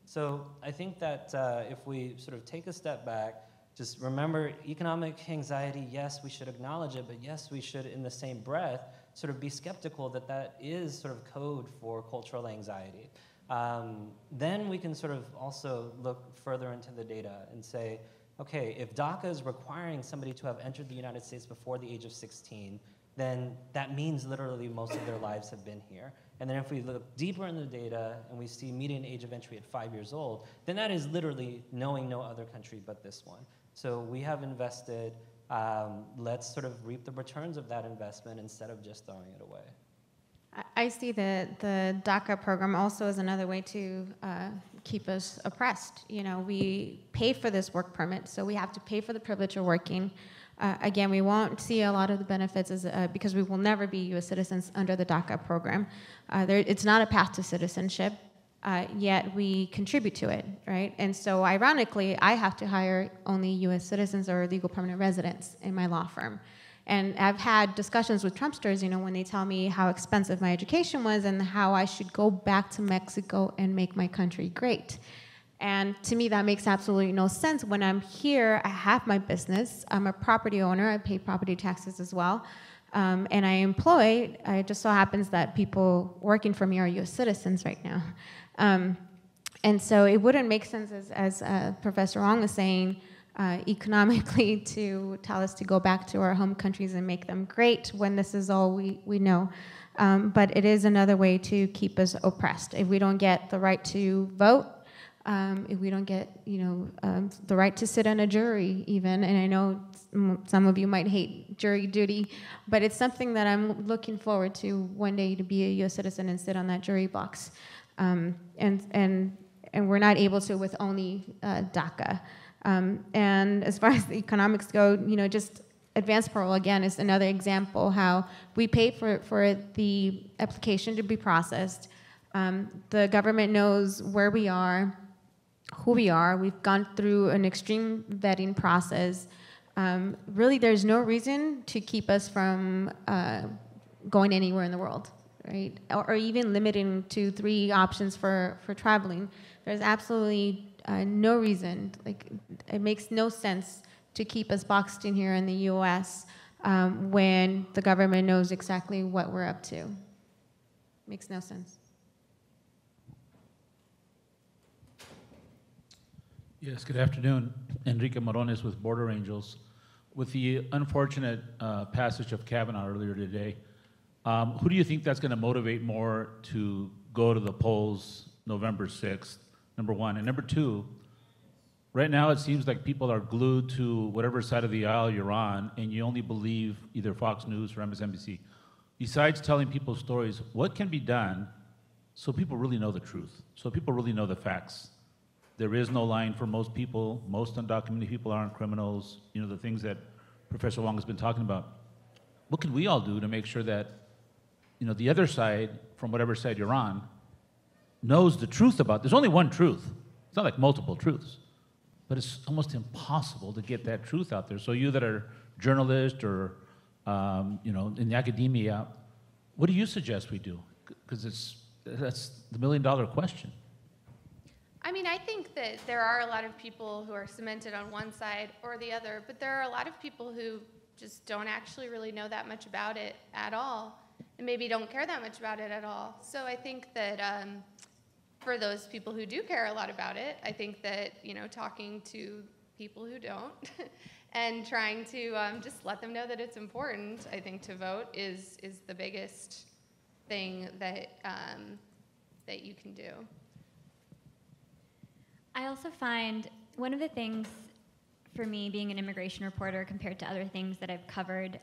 So I think that if we sort of take a step back, just remember economic anxiety, yes, we should acknowledge it, but yes, we should in the same breath sort of be skeptical that that is sort of code for cultural anxiety. Then we can sort of also look further into the data and say, okay, if DACA is requiring somebody to have entered the United States before the age of 16, then that means literally most of their lives have been here. And then if we look deeper in the data and we see median age of entry at 5 years old, then that is literally knowing no other country but this one. So we have invested, let's sort of reap the returns of that investment instead of just throwing it away. I see the DACA program also as another way to keep us oppressed. We pay for this work permit, so we have to pay for the privilege of working. Again, we won't see a lot of the benefits because we will never be U.S. citizens under the DACA program. It's not a path to citizenship, yet we contribute to it, right? And so ironically, I have to hire only U.S. citizens or legal permanent residents in my law firm. And I've had discussions with Trumpsters, when they tell me how expensive my education was and how I should go back to Mexico and make my country great. And to me, that makes absolutely no sense. When I'm here, I have my business. I'm a property owner. I pay property taxes as well. And I employ, it just so happens that people working for me are U.S. citizens right now. And so it wouldn't make sense, as Professor Wong was saying, economically to tell us to go back to our home countries and make them great when this is all we know. But it is another way to keep us oppressed. If we don't get the right to vote, if we don't get the right to sit on a jury even, and I know some of you might hate jury duty, but it's something that I'm looking forward to one day, to be a U.S. citizen and sit on that jury box. And we're not able to with only DACA. And as far as the economics go, just advanced parole, again, is another example how we pay for the application to be processed. The government knows where we are, who we are. We've gone through an extreme vetting process. Really, there's no reason to keep us from going anywhere in the world, right? Or even limiting to 3 options for traveling. There's absolutely no reason. Like, it makes no sense to keep us boxed in here in the U.S. When the government knows exactly what we're up to. Makes no sense. Yes, good afternoon. Enrique Morones with Border Angels. With the unfortunate passage of Kavanaugh earlier today, who do you think that's going to motivate more to go to the polls November 6th, number one? And number two, right now it seems like people are glued to whatever side of the aisle you're on, and you only believe either Fox News or MSNBC. Besides telling people stories, what can be done so people really know the truth, so people really know the facts? There is no line for most people. Most undocumented people aren't criminals. The things that Professor Wong has been talking about. What can we all do to make sure that, the other side, from whatever side you're on, knows the truth about? There's only one truth. It's not like multiple truths, but it's almost impossible to get that truth out there. So you that are journalists or, in academia, what do you suggest we do? Because that's the million-dollar question. I mean, I think that there are a lot of people who are cemented on one side or the other, but there are a lot of people who just don't actually really know that much about it at all, and maybe don't care that much about it at all. So I think that for those people who do care a lot about it, I think that, talking to people who don't and trying to just let them know that it's important, I think, to vote is the biggest thing that you can do. I also find one of the things for me being an immigration reporter compared to other things that I've covered,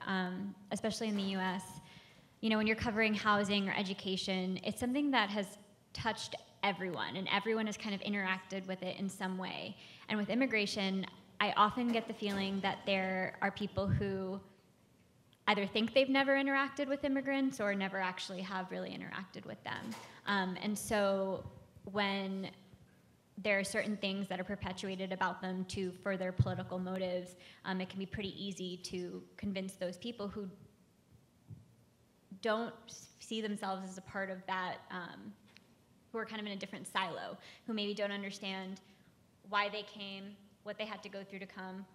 especially in the US, when you're covering housing or education, it's something that has touched everyone, and everyone has kind of interacted with it in some way. And with immigration, I often get the feeling that there are people who either think they've never interacted with immigrants or never actually have really interacted with them. And so when there are certain things that are perpetuated about them to further political motives, it can be pretty easy to convince those people who don't see themselves as a part of that, who are kind of in a different silo, who maybe don't understand why they came, what they had to go through to come,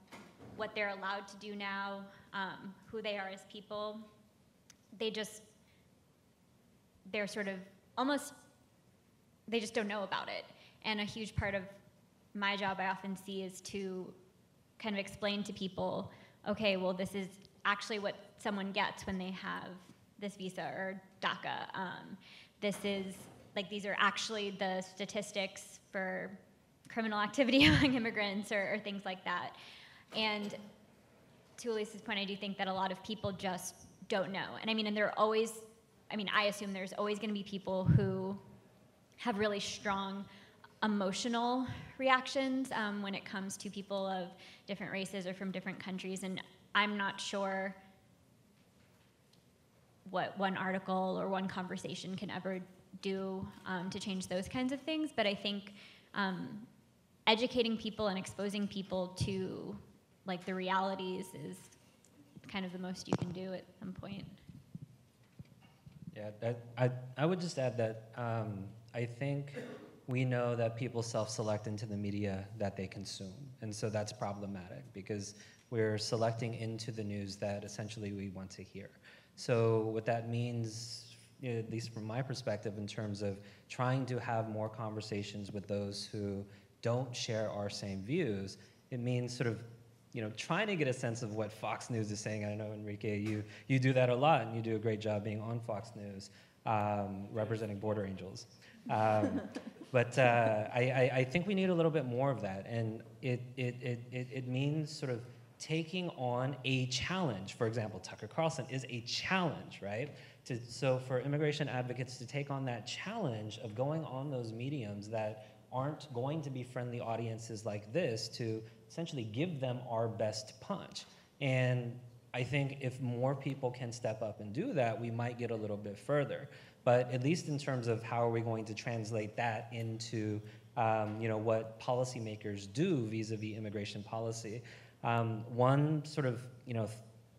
what they're allowed to do now, who they are as people. They're sort of almost, they just don't know about it. And a huge part of my job I often see is to kind of explain to people, okay, well, this is actually what someone gets when they have this visa or DACA. These are actually the statistics for criminal activity among immigrants or things like that. And to Elise's point, I do think that a lot of people just don't know. And I assume there's always gonna be people who have really strong emotional reactions when it comes to people of different races or from different countries, and I'm not sure what one article or one conversation can ever do to change those kinds of things, but I think educating people and exposing people to the realities is kind of the most you can do at some point. Yeah, I would just add that I think we know that people self-select into the media that they consume. And so that's problematic because we're selecting into the news that essentially we want to hear. So what that means, at least from my perspective, in terms of trying to have more conversations with those who don't share our same views, it means sort of trying to get a sense of what Fox News is saying. I know, Enrique, you do that a lot, and you do a great job being on Fox News, representing Border Angels. But I think we need a little bit more of that, and it means sort of taking on a challenge. For example, Tucker Carlson is a challenge, right? So for immigration advocates to take on that challenge of going on those mediums that aren't going to be friendly audiences like this to essentially give them our best punch. And I think if more people can step up and do that, we might get a little bit further. But at least in terms of how are we going to translate that into what policymakers do vis-a-vis immigration policy. One sort of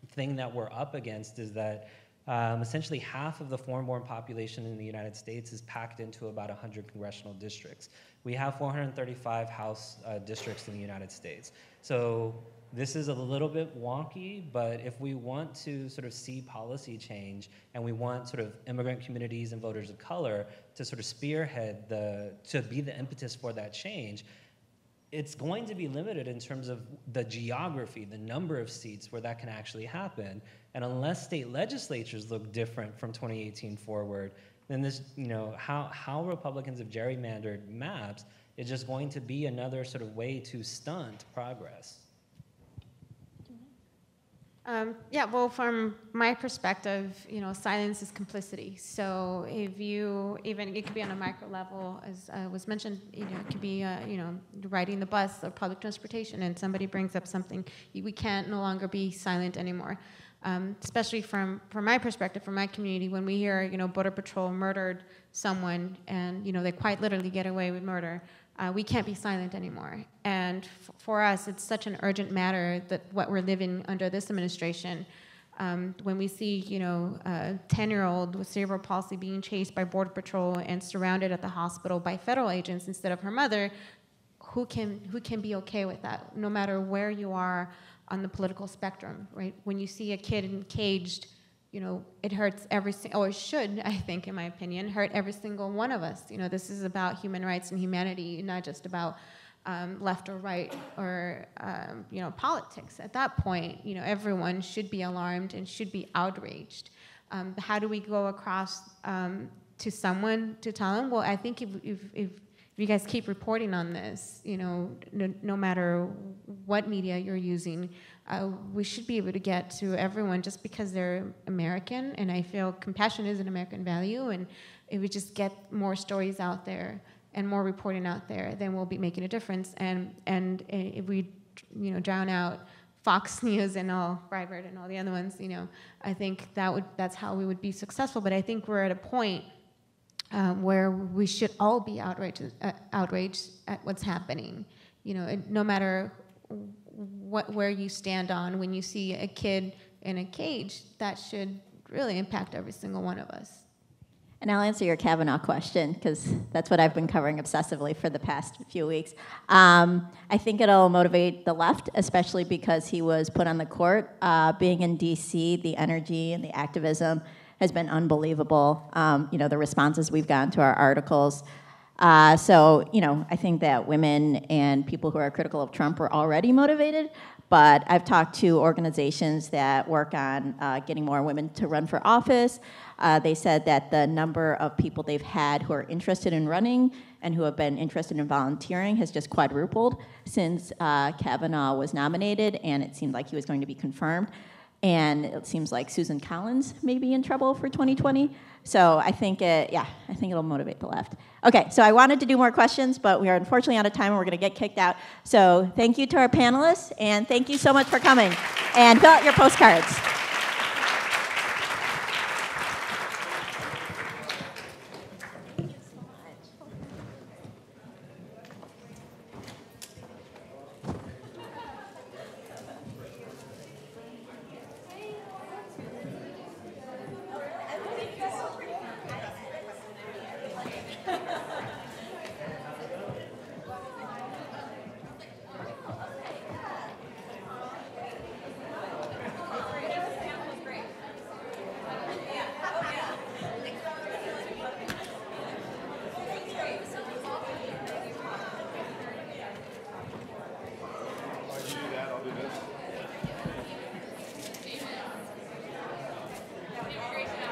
thing that we're up against is that essentially half of the foreign-born population in the United States is packed into about 100 congressional districts. We have 435 House districts in the United States. So this is a little bit wonky, but if we want to sort of see policy change and we want sort of immigrant communities and voters of color to sort of spearhead to be the impetus for that change, it's going to be limited in terms of the geography, the number of seats where that can actually happen. And unless state legislatures look different from 2018 forward, then this, how Republicans have gerrymandered maps is just going to be another sort of way to stunt progress. Well, from my perspective, silence is complicity. So if it could be on a micro level, as was mentioned, it could be, riding the bus or public transportation, and somebody brings up something, we can't no longer be silent anymore. Especially from my perspective, from my community, when we hear, Border Patrol murdered someone, and they quite literally get away with murder. We can't be silent anymore. And for us, it's such an urgent matter that what we're living under this administration, when we see, a 10-year-old with cerebral palsy being chased by Border Patrol and surrounded at the hospital by federal agents instead of her mother, who can be okay with that, no matter where you are on the political spectrum, right? When you see a kid caged, it hurts or it should, I think, in my opinion, hurt every single one of us. This is about human rights and humanity, not just about left or right or, politics. At that point, everyone should be alarmed and should be outraged. How do we go across to someone to tell them? Well, I think if you guys keep reporting on this, no matter what media you're using, we should be able to get to everyone just because they're American, and I feel compassion is an American value, and if we just get more stories out there and more reporting out there, then we'll be making a difference. And if we, drown out Fox News and all Breitbart and all the other ones, I think that's how we would be successful. But I think we're at a point where we should all be outraged at what's happening. No matter where you stand on, when you see a kid in a cage, that should really impact every single one of us. And I'll answer your Kavanaugh question, because that's what I've been covering obsessively for the past few weeks. I think it'll motivate the left, especially because he was put on the court. Being in D.C., the energy and the activism has been unbelievable. The responses we've gotten to our articles. So, I think that women and people who are critical of Trump were already motivated, but I've talked to organizations that work on getting more women to run for office. They said that the number of people they've had who are interested in running and who have been interested in volunteering has just quadrupled since Kavanaugh was nominated, and it seemed like he was going to be confirmed. And it seems like Susan Collins may be in trouble for 2020. So I think it'll motivate the left. Okay, so I wanted to do more questions, but we are unfortunately out of time and we're gonna get kicked out. So thank you to our panelists, and thank you so much for coming. And fill out your postcards.